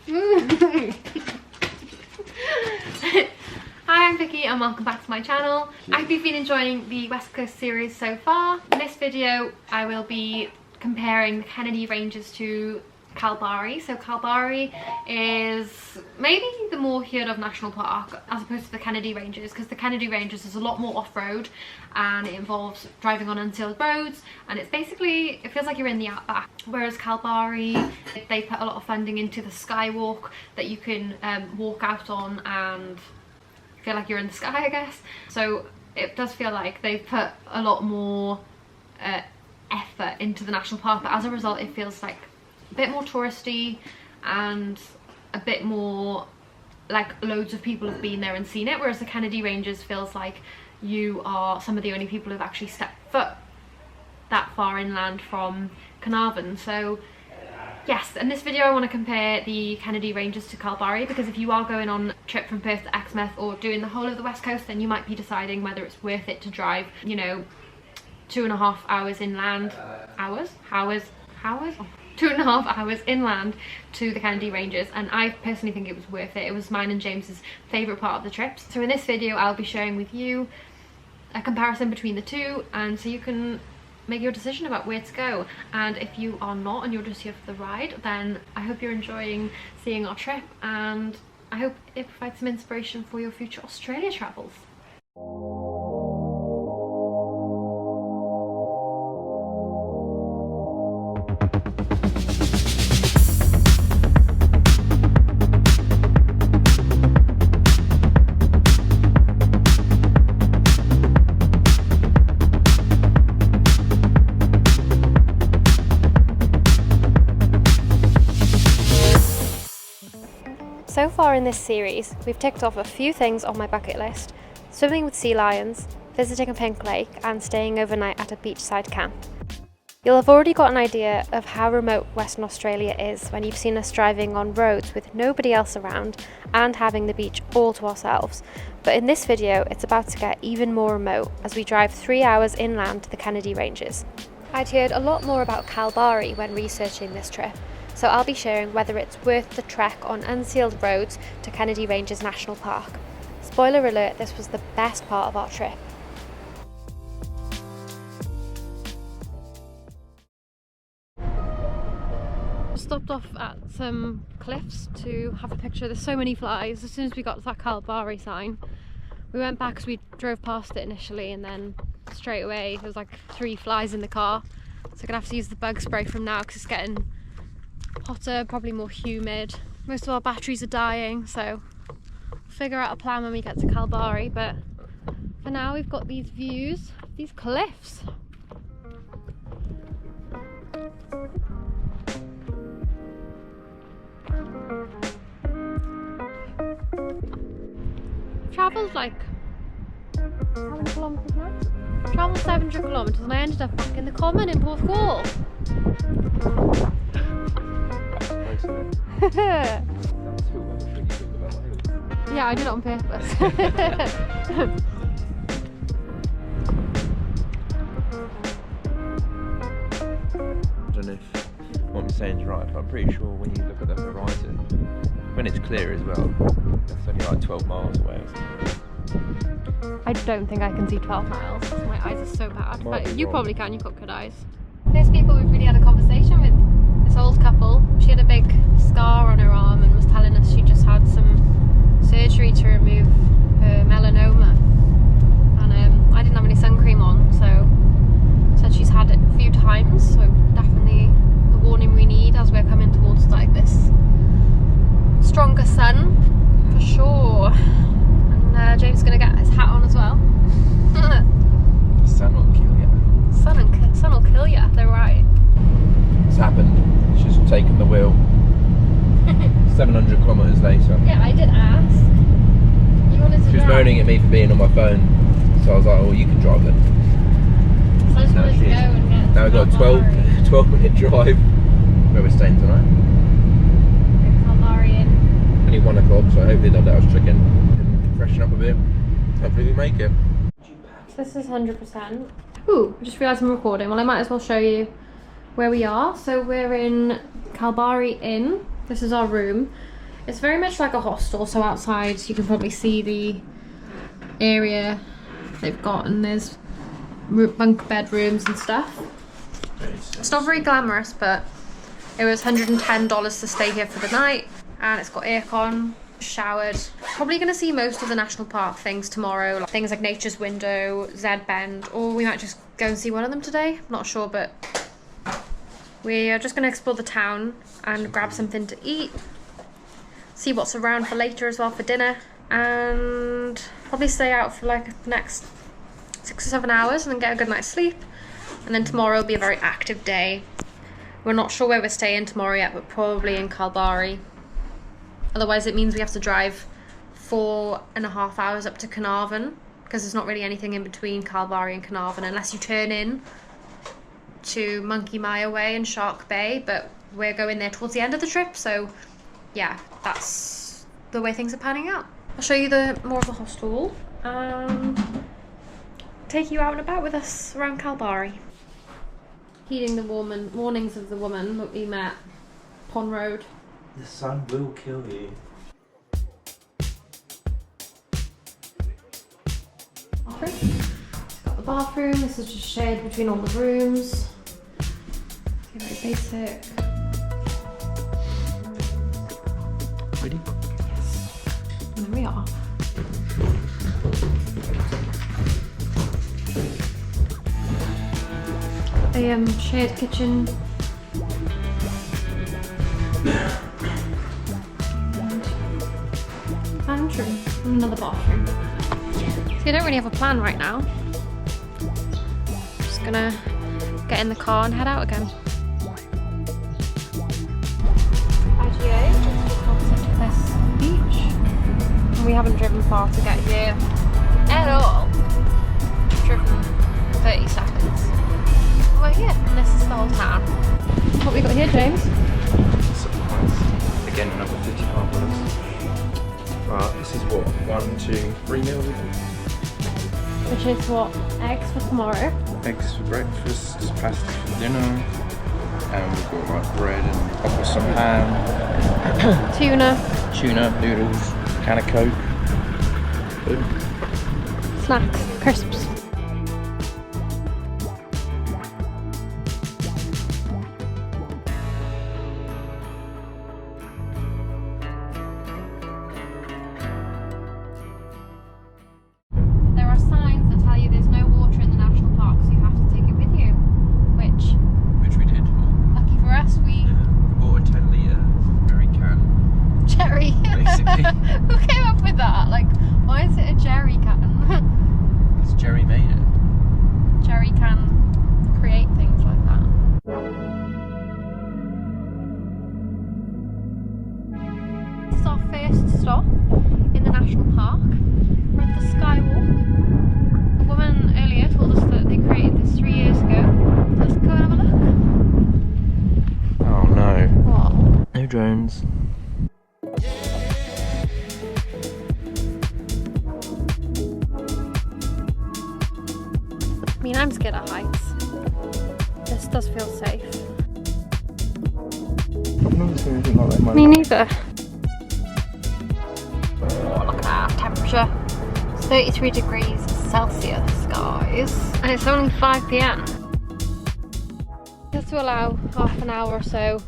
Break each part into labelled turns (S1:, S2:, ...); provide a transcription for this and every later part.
S1: Hi, I'm Vicky and welcome back to my channel. I hope you've been enjoying the West Coast series so far. In this video I will be comparing the Kennedy ranges to Kalbarri. So Kalbarri is maybe the more heard of national park as opposed to the Kennedy ranges, because the Kennedy ranges is a lot more off-road and it involves driving on unsealed roads, and it's basically, it feels like you're in the outback. Whereas Kalbarri, they put a lot of funding into the skywalk that you can walk out on and feel like you're in the sky, I guess. So it does feel like they've put a lot more effort into the national park, but as a result it feels like a bit more touristy and a bit more like loads of people have been there and seen it, whereas the Kennedy ranges feels like you are some of the only people who've actually stepped foot that far inland from Carnarvon. So yes, in this video I want to compare the Kennedy ranges to Kalbarri, because if you are going on a trip from Perth to EXMOUTH or doing the whole of the west coast, then you might be deciding whether it's worth it to drive, you know, 2.5 hours inland, hours? 2.5 hours inland to the Kennedy ranges, and I personally think it was worth it. It was mine and James's favourite part of the trip. So in this video I'll be sharing with you a comparison between the two, and so you can make your decision about where to go. And if you are not and you're just here for the ride, then I hope you're enjoying seeing our trip, and I hope it provides some inspiration for your future Australia travels. So far in this series, we've ticked off a few things on my bucket list: swimming with sea lions, visiting a pink lake, and staying overnight at a beachside camp. You'll have already got an idea of how remote Western Australia is when you've seen us driving on roads with nobody else around and having the beach all to ourselves. But in this video, it's about to get even more remote as we drive 3 hours inland to the Kennedy ranges. I'd heard a lot more about Kalbarri when researching this trip, so I'll be sharing whether it's worth the trek on unsealed roads to Kennedy Ranges National Park. Spoiler alert, this was the best part of our trip. Stopped off at some cliffs to have a picture. There's so many flies. As soon as we got to that Kalbarri sign, we went back because we drove past it initially, and then straight away there was like 3 flies in the car. So I'm gonna have to use the bug spray from now because it's getting hotter, probably more humid. Most of our batteries are dying, so we'll figure out a plan when we get to Kalbarri. But for now we've got these views, these cliffs. Travelled like, how many kilometres now? Travelled 700 kilometres and I ended up back in the common in Porthcawl. Yeah, I did it on purpose.
S2: I don't know if what I'm saying is right, but I'm pretty sure when you look at the horizon, when it's clear as well, that's only like 12 miles away or something.
S1: I don't think I can see 12 miles. My eyes are so bad. But you probably can, you've got good eyes. Those people we've really had a conversation with. This old couple, she had a big scar on her arm and was telling us she just had some surgery to remove her melanoma, and I didn't have any sun cream on, so said she's had it a few times, so definitely the warning we need as we're coming towards like this stronger sun for sure. And James is going to get his hat on as well.
S2: The sun will kill you.
S1: Sun will kill you, they're right.
S2: It's happened. She's taken the wheel. 700 kilometres later.
S1: Yeah, I did ask. You wanted to
S2: She was
S1: drive.
S2: moaning at me for being on my phone, so I was like, "Oh, you can drive then."
S1: So I just wanted to go and get.
S2: Now we've got a 12-minute drive where we're staying tonight.
S1: Kalbarri Inn.
S2: Only 1 o'clock, so hopefully they'll let us check in and freshen up a bit. Hopefully we make it.
S1: So this is 100%. Ooh, I just realised I'm recording. Well, I might as well show you where we are. So we're in Kalbarri Inn. This is our room. It's very much like a hostel, so outside you can probably see the area they've got, and there's bunk bedrooms and stuff. It's not very glamorous, but it was $110 to stay here for the night, and it's got aircon, showered. Probably going to see most of the national park things tomorrow, like things like Nature's Window, Zed Bend, or we might just go and see one of them today. I'm not sure, but we are just going to explore the town and grab something to eat, see what's around for later as well for dinner, and probably stay out for like the next 6 or 7 hours and then get a good night's sleep. And then tomorrow will be a very active day. We're not sure where we're staying tomorrow yet, but probably in Kalbarri. Otherwise it means we have to drive 4.5 hours up to Carnarvon, because there's not really anything in between Kalbarri and Carnarvon unless you turn in to Monkey Mire Way and Shark Bay, but we're going there towards the end of the trip, so yeah, that's the way things are panning out. I'll show you more of the hostel and take you out and about with us around Kalbarri. Heeding the warnings of the woman that we met Pond Road.
S3: The sun will kill you.
S1: Bathroom. It's got the bathroom. This is just shared between all the rooms. Okay, very basic.
S2: Ready?
S1: Yes. And there we are. A shared kitchen. Pantry and another bathroom. So I don't really have a plan right now. Just gonna get in the car and head out again. IGA, just opposite this beach. And we haven't driven far to get here at all. We've driven 30 seconds. We're here, and this is the whole town. What we got here, James?
S2: Surprise. Again, another $55. This is what, 1, 2, 3 meals?
S1: Which is what? Eggs for tomorrow.
S2: Eggs for breakfast, pasta for dinner, and we've got like bread and with some ham. Tuna, noodles, can of Coke. Boom.
S1: Snacks, crisps. Who came up with that? Like, why is it a jerry can?
S2: Because Jerry made it.
S1: Jerry can create things like that. This is our first stop in the national park. We're at the Skywalk. A woman earlier told us that they created this 3 years ago. Let's go and have a look.
S2: Oh no.
S1: What?
S2: No drones.
S1: I mean, I'm scared of heights. This does feel safe.
S2: I've never seen anything like that in my
S1: Me
S2: life.
S1: neither. Oh, look at that temperature. It's 33 degrees Celsius, guys. And it's only 5 PM. Just to allow half an hour or so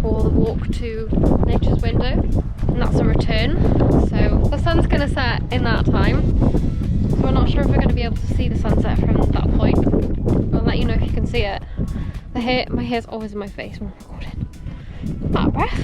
S1: for the walk to Nature's Window. And that's a return. So the sun's going to set in that time. So we're not sure if we're going to be able to see the sunset from that point. I'll let you know if you can see it. My hair's always in my face when I'm recording. Out of breath.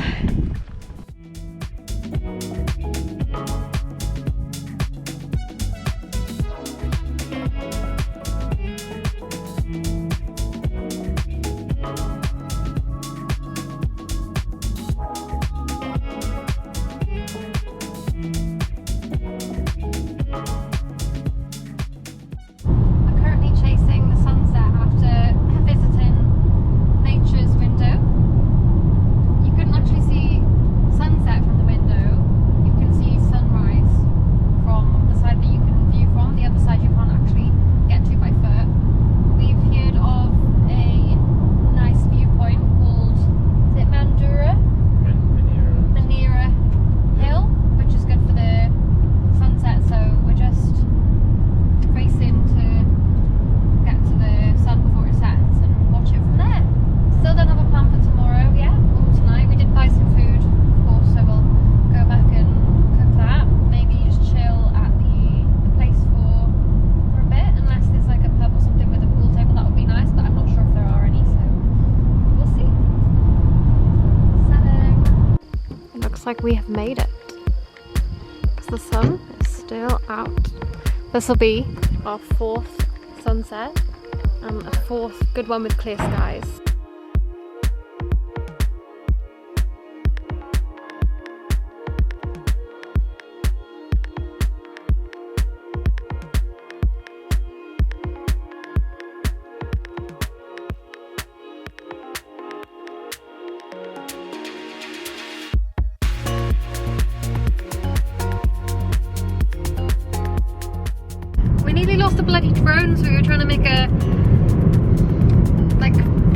S1: See looks like we have made it. Because the sun is still out. This will be our 4th sunset and a 4th good one with clear skies. Lost the bloody drone, so we were trying to make a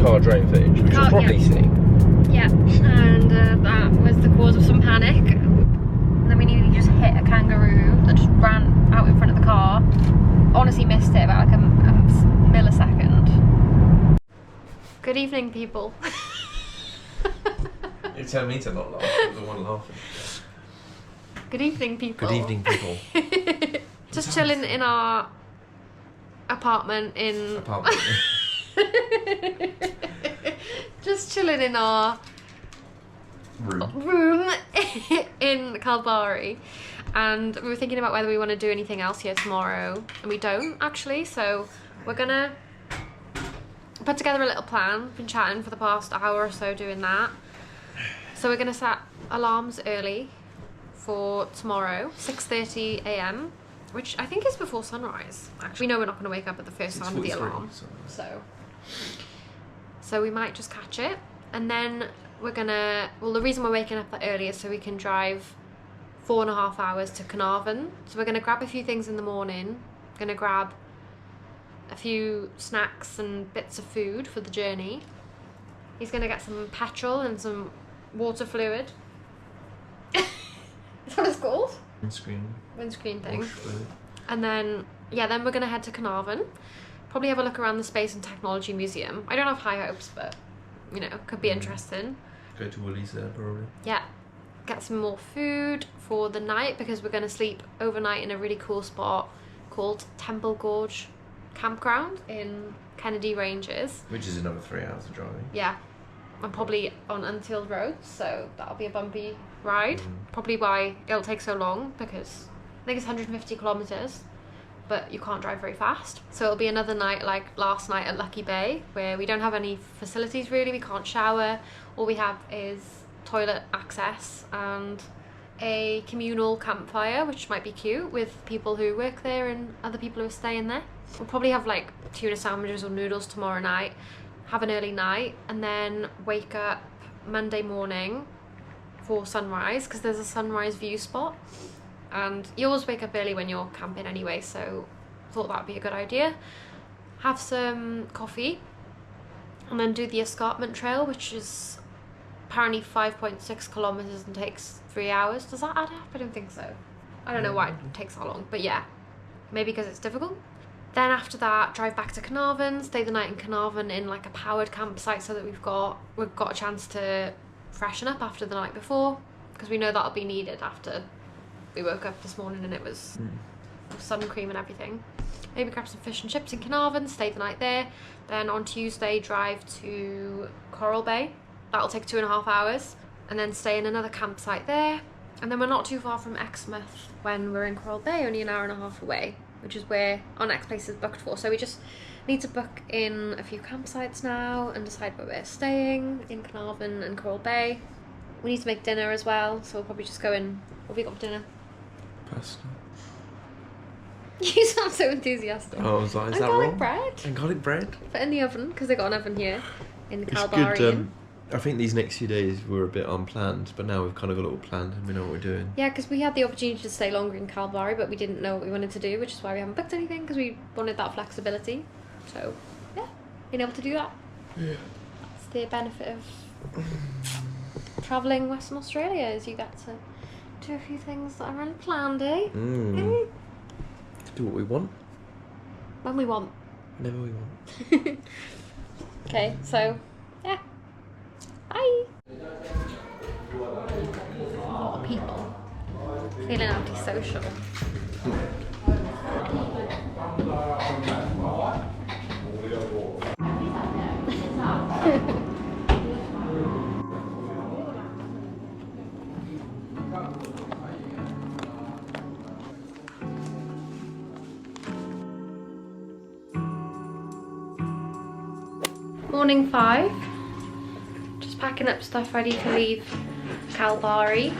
S2: car drone footage, which you'll probably see.
S1: Yeah, and that was the cause of some panic. And then we nearly just hit a kangaroo that just ran out in front of the car. Honestly missed it about like a millisecond. Good evening, people.
S2: You tell me to not laugh, I'm the one laughing.
S1: Good evening, people.
S2: Good evening, people.
S1: Just chilling in our apartment in... Just chilling in our room in Kalbarri, and we were thinking about whether we want to do anything else here tomorrow, and we don't actually, so we're gonna put together a little plan. Been chatting for the past hour or so doing that, so we're gonna set alarms early for tomorrow, 6:30 AM, which I think is before sunrise. Actually, we know we're not going to wake up at the first sound of the alarm, so we might just catch it. And then we're gonna, well, the reason we're waking up that early is so we can drive 4.5 hours to Carnarvon. So we're gonna grab a few things in the morning, gonna grab a few snacks and bits of food for the journey. He's gonna get some petrol and some water fluid. Is that what it's called? Windscreen thing. And then, yeah, then we're gonna head to Carnarvon. Probably have a look around the Space and Technology Museum. I don't have high hopes, but, you know, could be interesting.
S2: Go to Woolies there, probably.
S1: Yeah. Get some more food for the night, because we're gonna sleep overnight in a really cool spot called Temple Gorge Campground in Kennedy Ranges.
S2: Which is another 3 hours of driving.
S1: Yeah. I'm probably on untilled roads, so that'll be a bumpy ride. Probably why it'll take so long, because I think it's 150 kilometers, but you can't drive very fast. So it'll be another night like last night at Lucky Bay, where we don't have any facilities really. We can't shower. All we have is toilet access and a communal campfire, which might be cute, with people who work there and other people who are staying there. We'll probably have like tuna sandwiches or noodles tomorrow night, have an early night, and then wake up Monday morning for sunrise, because there's a sunrise view spot, and you always wake up early when you're camping anyway, so thought that'd be a good idea. Have some coffee and then do the escarpment trail, which is apparently 5.6 kilometers and takes 3 hours. Does that add up? I don't think so. I don't know why it takes that long, but yeah, maybe because it's difficult. Then after that, drive back to Carnarvon, stay the night in Carnarvon in like a powered campsite, so that we've got a chance to freshen up after the night before, because we know that'll be needed after we woke up this morning and it was sun cream and everything. Maybe grab some fish and chips in Carnarvon, stay the night there. Then on Tuesday, drive to Coral Bay. That'll take 2.5 hours, and then stay in another campsite there. And then we're not too far from EXMOUth when we're in Coral Bay, only an hour and a half away, which is where our next place is booked for. So we just need to book in a few campsites now and decide where we're staying in Carnarvon and Coral Bay. We need to make dinner as well, so we'll probably just go in. What have we got for dinner?
S2: Pasta.
S1: You sound so enthusiastic.
S2: Oh, I was like, is
S1: and
S2: that
S1: garlic
S2: wrong?
S1: bread.
S2: And garlic bread?
S1: Put in the oven, because they got an oven here in
S2: It's
S1: Kalbarri
S2: good.
S1: Inn.
S2: I think these next few days were a bit unplanned, but now we've kind of got it all planned and we know what we're doing.
S1: Yeah, because we had the opportunity to stay longer in Kalbarri, but we didn't know what we wanted to do, which is why we haven't booked anything, because we wanted that flexibility. So, yeah, being able to do that.
S2: Yeah.
S1: That's the benefit of travelling Western Australia, is you get to do a few things that are unplanned, eh?
S2: Do what we want.
S1: When we want.
S2: Whenever we want.
S1: Okay, so, yeah. Bye! A lot of people. Feeling antisocial. Morning 5. Just packing up stuff ready to leave Kalbarri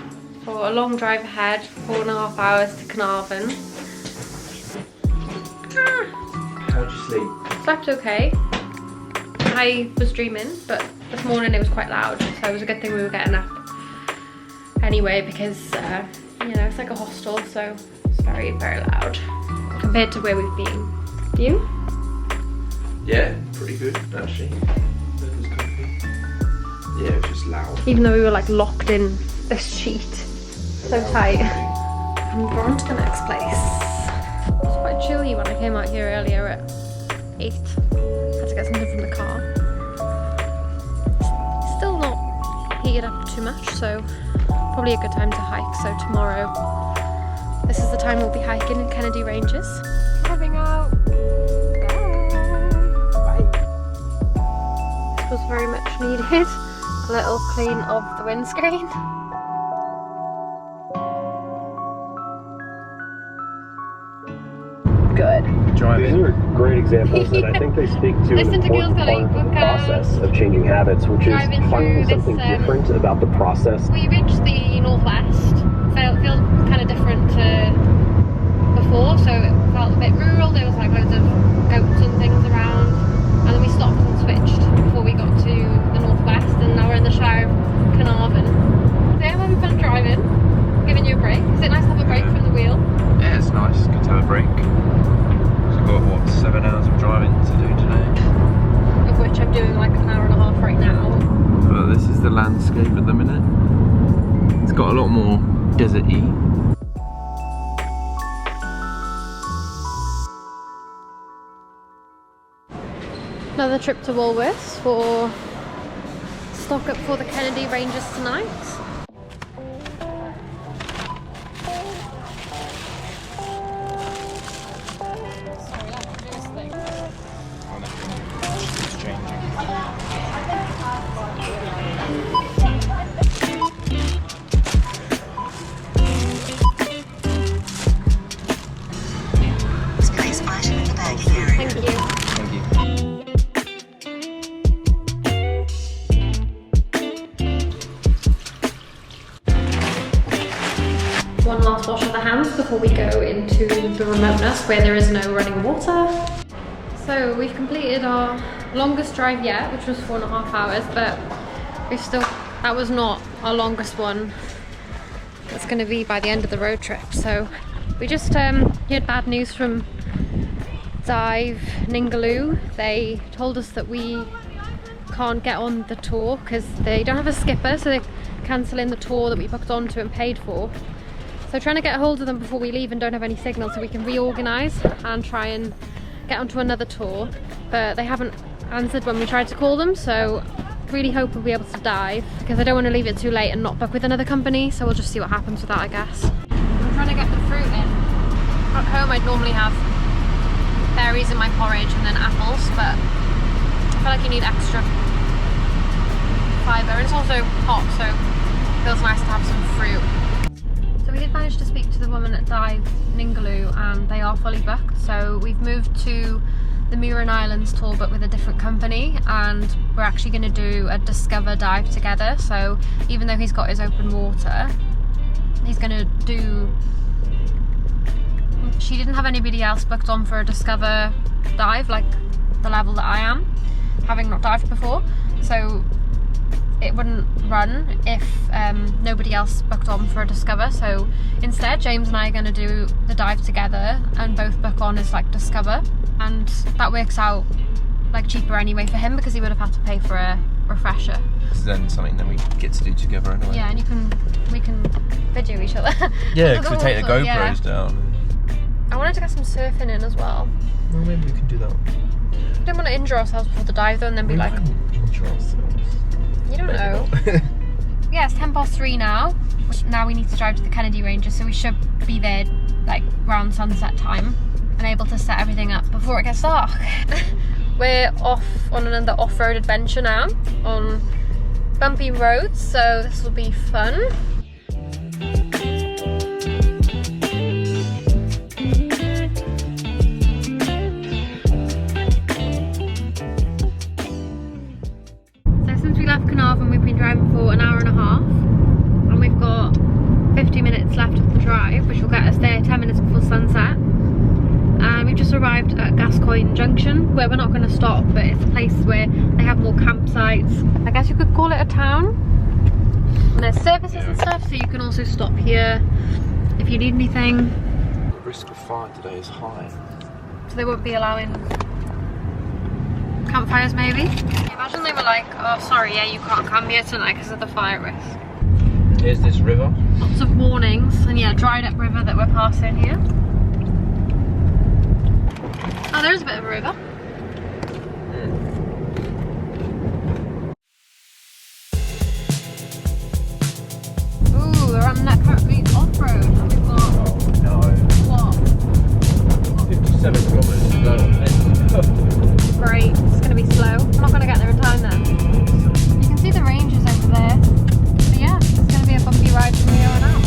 S1: for a long drive ahead, 4.5 hours to Carnarvon.
S3: How'd you sleep?
S1: Slept okay. I was dreaming, but this morning it was quite loud, so it was a good thing we were getting up anyway, because you know, it's like a hostel, so it's very, very loud compared to where we've been. You?
S3: Yeah, pretty good actually. Bed was comfy. Yeah, it was just loud.
S1: Even though we were like locked in this sheet, so tight. And we're on to the next place. It was quite chilly when I came out here earlier at 8. Had to get something from the car. Still not heated up too much, so probably a good time to hike. So tomorrow, this is the time we'll be hiking in Kennedy Ranges. Heading out. Bye. This was very much needed. A little clean of the windscreen. Good.
S2: Driving.
S4: These are great examples, and I think they speak to an
S1: Listen to
S4: important
S1: Gil's
S4: part of the process of changing habits, which is
S1: driving
S4: finding
S1: through
S4: something
S1: this,
S4: different about the process.
S1: We reached the northwest. Felt kind of different to before, so it felt a bit rural. There was like loads of goats and things around, and then we stopped and switched before we got to the northwest, and now we're in the Shire of Carnarvon. So yeah, we've been driving, giving you a break. Is it nice to have a break from the wheel?
S2: Yeah, it's nice. Good to have a break. So we've got what, 7 hours of driving to do today.
S1: Of which I'm doing like an hour and a half right now.
S2: But this is the landscape at the minute. It's got a lot more desert-y.
S1: Another trip to Woolworths for stock up for the Kennedy Ranges tonight.
S5: Place item in the bagging area.
S1: Thank you.
S2: Thank you.
S1: One last wash of the hands before we go into the remoteness where there is no running water. So we've completed our longest drive yet, which was 4.5 hours, but that was not our longest one. It's going to be by the end of the road trip. So we just heard bad news from Dive Ningaloo. They told us that we can't get on the tour because they don't have a skipper, so they're cancelling the tour that we booked onto and paid for. So trying to get a hold of them before we leave and don't have any signal so we can reorganise and try and get onto another tour, but they haven't answered when we tried to call them, so really hope we'll be able to dive because I don't want to leave it too late and not book with another company, so we'll just see what happens with that, I guess. I'm trying to get the fruit in. At home I'd normally have berries in my porridge and then apples, but I feel like you need extra fibre, and it's also hot, so it feels nice to have some fruit. So we did manage to speak to the woman at Dive Ningaloo and they are fully booked, so we've moved to the Muireann Islands tour but with a different company, and we're actually going to do a Discover dive together. So even though he's got his open water, he's going to do... She didn't have anybody else booked on for a Discover dive like the level that I am, having not dived before, so it wouldn't run if nobody else booked on for a Discover. So instead James and I are going to do the dive together and both book on as like Discover, and that works out like cheaper anyway for him because he would have had to pay for a refresher.
S2: This is then something that we get to do together anyway.
S1: Yeah, and we can video each other.
S2: Yeah, because we take the GoPros
S1: yeah.
S2: down.
S1: I wanted to get some surfing in as well.
S2: Well, maybe we can do that.
S1: We don't want to injure ourselves before the dive though and then be like...
S2: Injure ourselves.
S1: You don't know. Yeah, it's 3:10 now. Now we need to drive to the Kennedy Ranges, so we should be there like around sunset time and able to set everything up before it gets dark. We're off on another off-road adventure now on bumpy roads, so this will be fun. 50 minutes left of the drive, which will get us there 10 minutes before sunset. And we've just arrived at Gascoyne junction, where we're not going to stop, but it's a place where they have more campsites. I guess you could call it a town. And there's services and stuff, so you can also stop here if you need anything.
S3: The risk of fire today is high.
S1: So they won't be allowing campfires, maybe? Imagine they were like, oh sorry, yeah, you can't camp here tonight because of the fire risk.
S3: Here's this river.
S1: Lots of warnings, and yeah, dried up river that we're passing here. Oh, there's a bit of a river. Ooh, we're on that currently off-road, and we've got...
S3: Oh no.
S1: What?
S3: 57 kilometres to go on this.
S1: Great, it's going to be slow. I'm not going to get there in time then. You can see the ranges over there. But yeah, it's going to be a bumpy ride from here on out.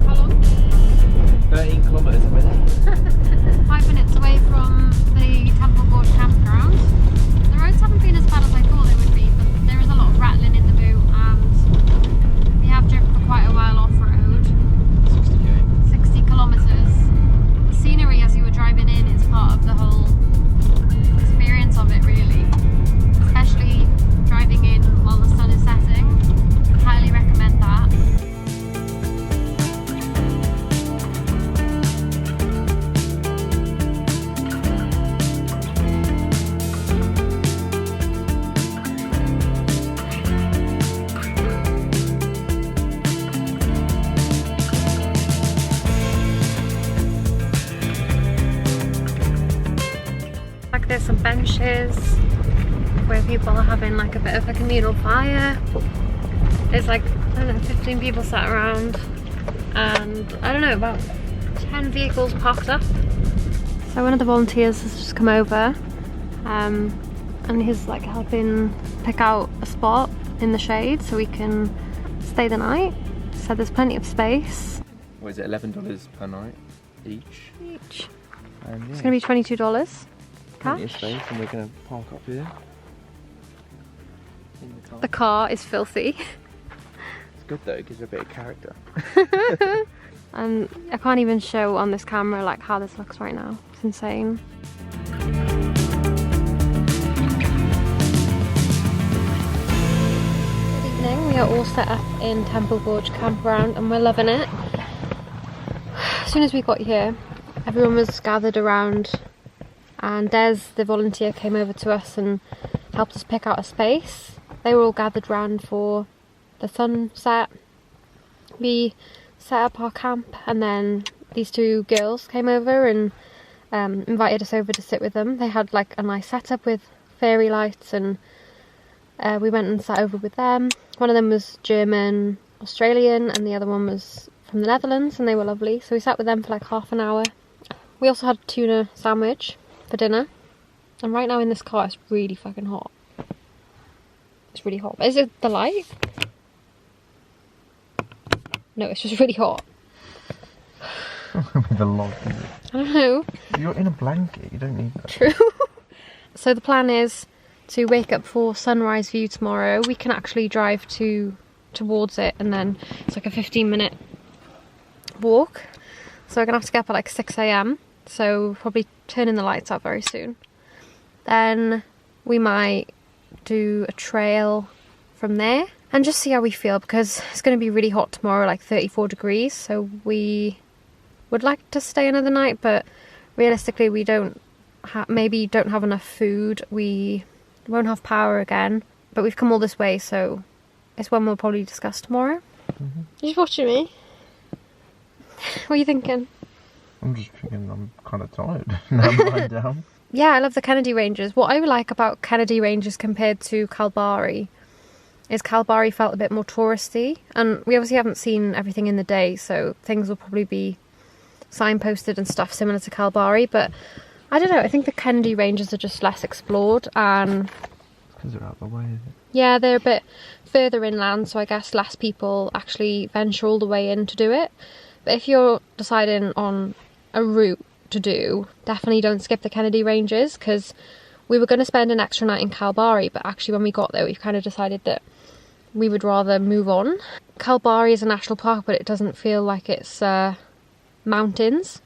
S1: How long?
S3: 13 kilometres a minute.
S1: 5 minutes away from the Gorge campground. The roads haven't been as bad as I thought they would be, but there is a lot of rattling in the boot, and we have driven for quite a while off-road. 60 kilometres. The scenery as you were driving in is part of the whole experience of it, really. Especially driving in while the sun is setting. Highly recommend that. Like there's some benches where people are having like a bit of a communal fire. There's like, I don't know, 15 people sat around, and I don't know, about 10 vehicles parked up. So one of the volunteers has just come over, and he's like helping pick out a spot in the shade so we can stay the night. So there's plenty of space.
S2: What is it, $11 per night each? And yeah,
S1: It's gonna be $22
S2: plenty of
S1: cash.
S2: space, and we're going to park up here. In the car.
S1: The car is filthy.
S2: It's good though, it gives it a bit of character.
S1: And I can't even show on this camera like how this looks right now. It's insane. Good evening. We are all set up in Gorge campground and we're loving it. As soon as we got here, everyone was gathered around, and Des, the volunteer, came over to us and helped us pick out a space. They were all gathered round for the sunset. We set up our camp, and then these two girls came over and invited us over to sit with them. They had like a nice setup with fairy lights, and we went and sat over with them. One of them was German, Australian, and the other one was from the Netherlands, and they were lovely. So we sat with them for like half an hour. We also had a tuna sandwich for dinner. And right now in this car it's really fucking hot. It's really hot. Is it the light? No, it's just really hot.
S2: With a log, is it?
S1: I don't know.
S2: You're in a blanket, you don't need that.
S1: True. So the plan is to wake up for sunrise view tomorrow. We can actually drive towards it, and then it's like a 15-minute walk. So we're gonna have to get up at like 6 AM. So we'll probably turning the lights out very soon. Then we might do a trail from there and just see how we feel, because it's going to be really hot tomorrow, like 34 degrees. So we would like to stay another night, but realistically we maybe don't have enough food. We won't have power again, but we've come all this way, so it's one we'll probably discuss tomorrow.
S2: Mm-hmm.
S1: You're just watching me? What are you thinking?
S2: I'm just thinking I'm kind of tired. Now I'm lying down.
S1: Yeah, I love the Kennedy Ranges. What I like about Kennedy Ranges compared to Kalbarri is Kalbarri felt a bit more touristy, and we obviously haven't seen everything in the day, so things will probably be signposted and stuff similar to Kalbarri, but I don't know, I think the Kennedy ranges are just less explored, and
S2: because they're out of the way, is it?
S1: yeah, they're a bit further inland, so I guess less people actually venture all the way in to do it. But if you're deciding on a route to do, definitely don't skip the Kennedy ranges, because we were going to spend an extra night in Kalbarri, but actually when we got there we kind of decided that we would rather move on. Kalbarri is a national park, but it doesn't feel like it's mountains,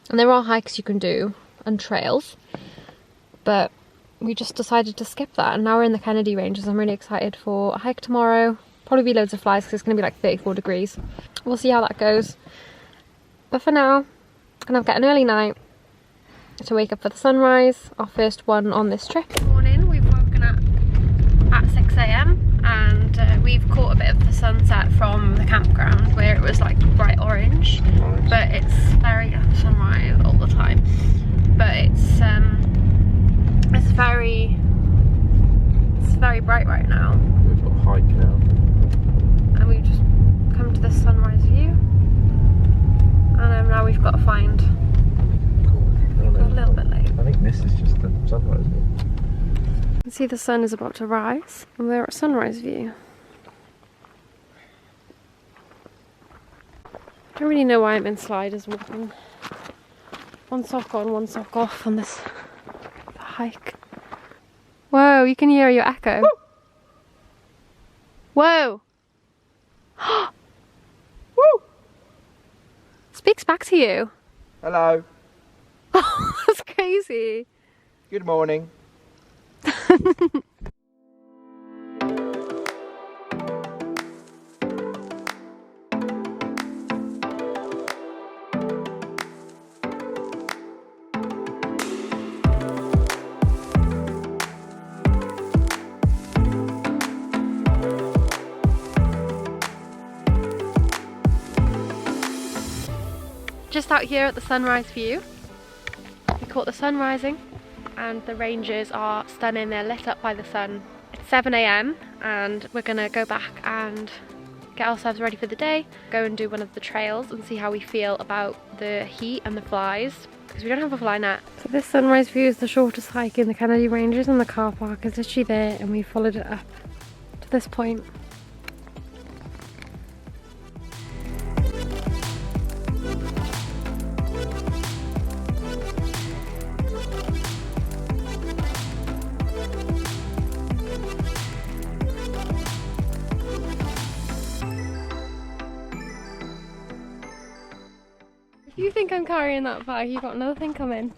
S1: and there are hikes you can do and trails, but we just decided to skip that, and now we're in the Kennedy ranges. I'm really excited for a hike tomorrow. Probably be loads of flies because it's going to be like 34 degrees. We'll see how that goes, but for now I'm going to get an early night to wake up for the sunrise, our first one on this trip. Good morning, we've woken up at 6 AM and we've caught a bit of the sunset from the campground where it was like bright orange, but it's very sunrise all the time, but it's very bright right now.
S2: We've got a hike now.
S1: And we've just come to the sunrise view, and now we've got to find a little bit late.
S2: I think this is just the sunrise view.
S1: You can see the sun is about to rise, and we're at sunrise view. I don't really know why I'm in sliders walking. One sock on, one sock off on this hike. Whoa, you can hear your echo. Woo! Whoa! Woo! Speaks back to you.
S2: Hello.
S1: Oh, that's crazy.
S2: Good morning.
S1: Just out here at the sunrise view. We caught the sun rising and the ranges are stunning. They're lit up by the sun. It's 7 AM and we're gonna go back and get ourselves ready for the day, go and do one of the trails and see how we feel about the heat and the flies, because we don't have a fly net. So this sunrise view is the shortest hike in the Kennedy ranges, and the car park is literally there, and we followed it up to this point. You think I'm carrying that bag? You got another thing coming.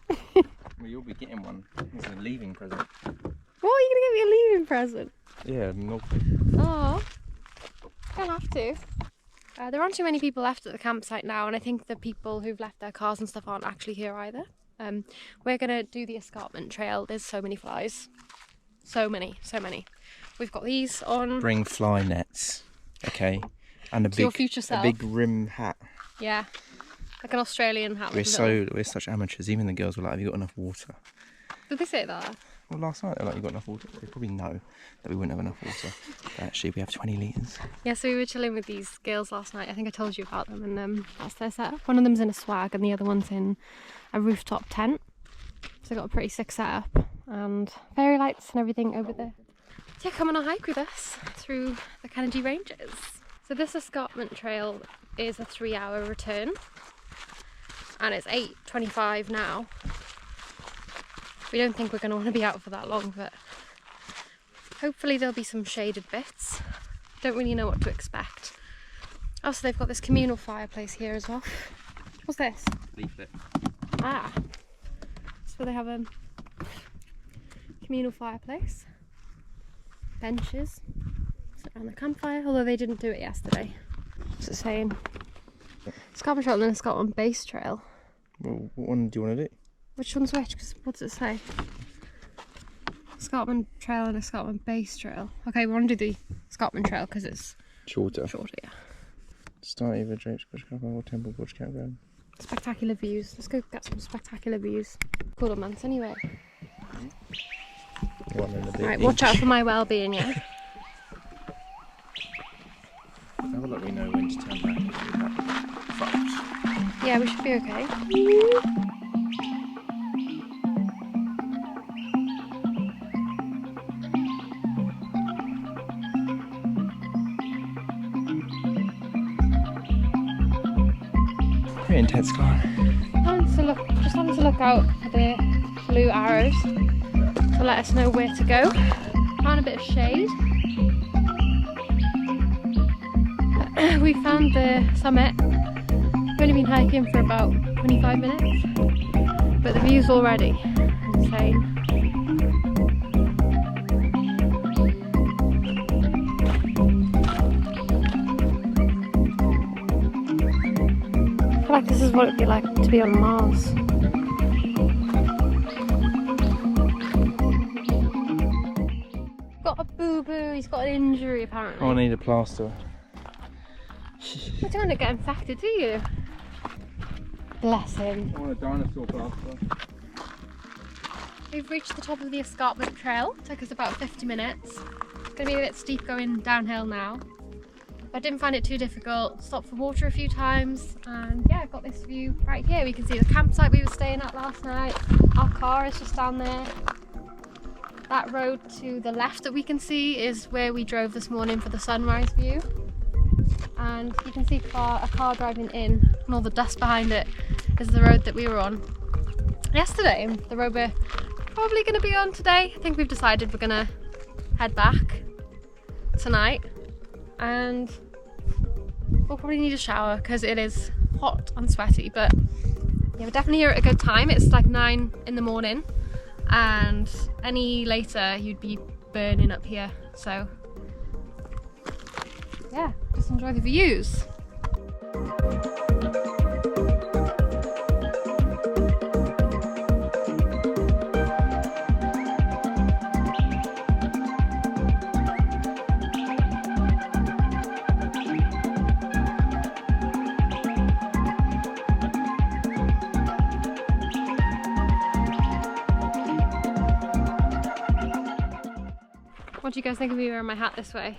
S2: Well, you'll be getting one. It's a leaving present.
S1: What are you gonna get me a leaving present?
S2: Yeah, no.
S1: Oh, don't have to. There aren't too many people left at the campsite now, and I think the people who've left their cars and stuff aren't actually here either. We're gonna do the escarpment trail. There's so many flies. So many. We've got these on.
S2: Bring fly nets, okay, and
S1: To your future self.
S2: a big rim hat.
S1: Yeah, like an Australian hat.
S2: We're such amateurs. Even the girls were like, "Have you got enough water?"
S1: Did they say that?
S2: Well, last night they were like, "You got enough water?" They probably know that we wouldn't have enough water. But actually, we have 20 litres.
S1: Yeah, so we were chilling with these girls last night. I think I told you about them, and that's their setup. One of them's in a swag, and the other one's in a rooftop tent. So they got a pretty sick setup, and fairy lights and everything over there. So yeah, come on a hike with us through the Kennedy ranges. So this escarpment trail is a 3-hour return, and it's 8:25 now. We don't think we're going to want to be out for that long, but hopefully there'll be some shaded bits. Don't really know what to expect. Also, they've got this communal fireplace here as well. What's this?
S2: Leaflet.
S1: Ah, so they have a communal fireplace, benches, sit around the campfire, although they didn't do it yesterday. What's it saying? Escarpment trail and then Escarpment base trail.
S2: Well, what one do you want to do?
S1: Which one's which? 'Cause what does it say? Escarpment trail and Escarpment base trail. Okay, we want to do the Escarpment trail because it's
S2: Shorter.
S1: yeah.
S2: Start either Drapes Bush Campground or Temple Bush Campground.
S1: Spectacular views. Let's go get some spectacular views. Cooler months anyway.
S2: One and a bit.
S1: Right, watch out for my well-being, yeah?
S2: Have a look, we know when to turn back. Fucked.
S1: Yeah, we should be okay.
S2: pretty intense climb.
S1: Just having to look out for the blue arrows to let us know where to go. Found a bit of shade. We found the summit. We've only been hiking for about 25 minutes, but the view's already insane. I feel like this is what it'd be like to be on Mars. Got a boo-boo, he's got an injury apparently.
S2: Oh, I need a plaster.
S1: You don't want to get infected, do you? Bless him.
S2: I want a dinosaur plaster.
S1: We've reached the top of the escarpment trail. Took us about 50 minutes. It's going to be a bit steep going downhill now. I didn't find it too difficult. Stopped for water a few times, and yeah, I've got this view right here. We can see the campsite we were staying at last night. Our car is just down there. That road to the left that we can see is where we drove this morning for the sunrise view. And you can see a car driving in, and all the dust behind it is the road that we were on yesterday, and the road we're probably going to be on today. I think we've decided we're going to head back tonight, and we'll probably need a shower because it is hot and sweaty, but yeah, we're definitely here at a good time. It's like 9 in the morning, and any later you'd be burning up here, so yeah, just enjoy the views. What do you guys think of me wearing my hat this way?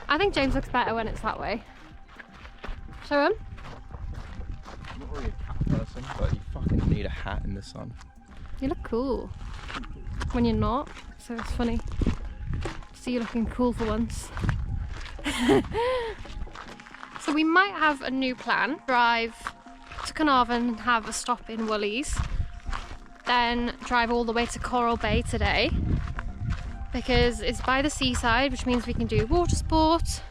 S1: I think James looks better when it's that way. Show him.
S2: I'm not really a cat person, but you fucking need a hat in the sun.
S1: You look cool when you're not, so it's funny to see you looking cool for once. So we might have a new plan. Drive to Carnarvon and have a stop in Woolies, then drive all the way to Coral Bay today, because it's by the seaside, which means we can do water sport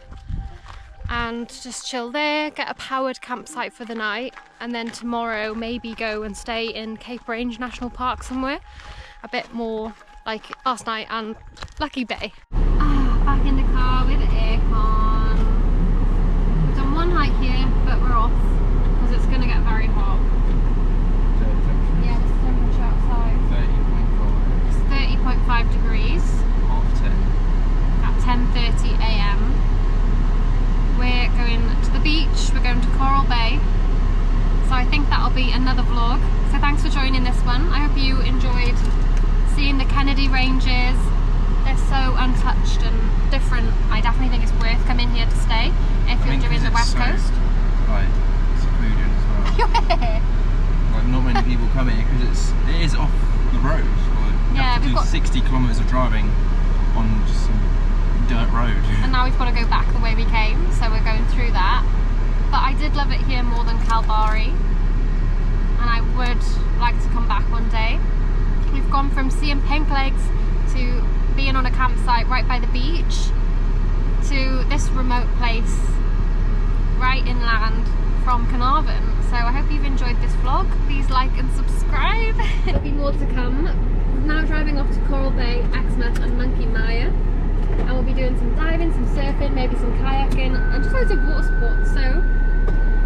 S1: and just chill there, get a powered campsite for the night, and then tomorrow maybe go and stay in Cape Range National Park somewhere, a bit more like last night and Lucky Bay. Back in the car with aircon. We've done one hike here, but we're off because it's going to get very hot. Yeah, what's the temperature outside?
S2: 30.5.
S1: It's 30.5 degrees.
S2: Half 10.
S1: At 10:30 AM. We're going to the beach, we're going to Coral Bay, so I think that'll be another vlog. So thanks for joining this one. I hope you enjoyed seeing the Kennedy Ranges. They're so untouched and different. I definitely think it's worth coming here to stay if you're doing the West Coast.
S2: Like, secluded as well. Like, not many people come here because it is off the road. Like, you have to do 60 kilometres of driving on just some dirt road.
S1: And now we've got to go back the way we came, so we're going through that. But I did love it here more than Kalbarri, and I would like to come back one day. We've gone from seeing pink legs to being on a campsite right by the beach to this remote place right inland from Carnarvon. So I hope you've enjoyed this vlog. Please like and subscribe. There'll be more to come. We're now driving off to Coral Bay, EXMOUTH and Monkey Maya. And we'll be doing some diving, some surfing, maybe some kayaking, and just loads of water sports. So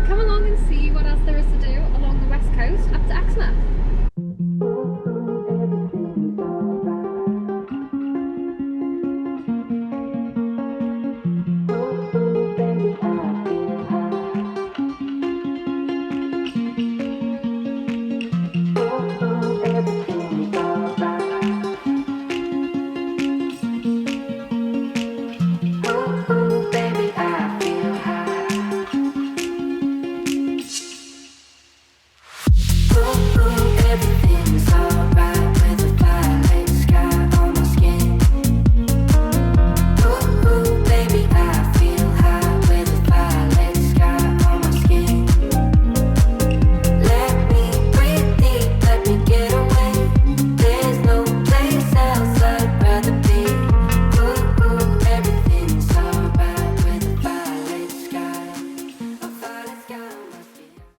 S1: come along and see what else there is to do along the west coast up to EXMOUTH.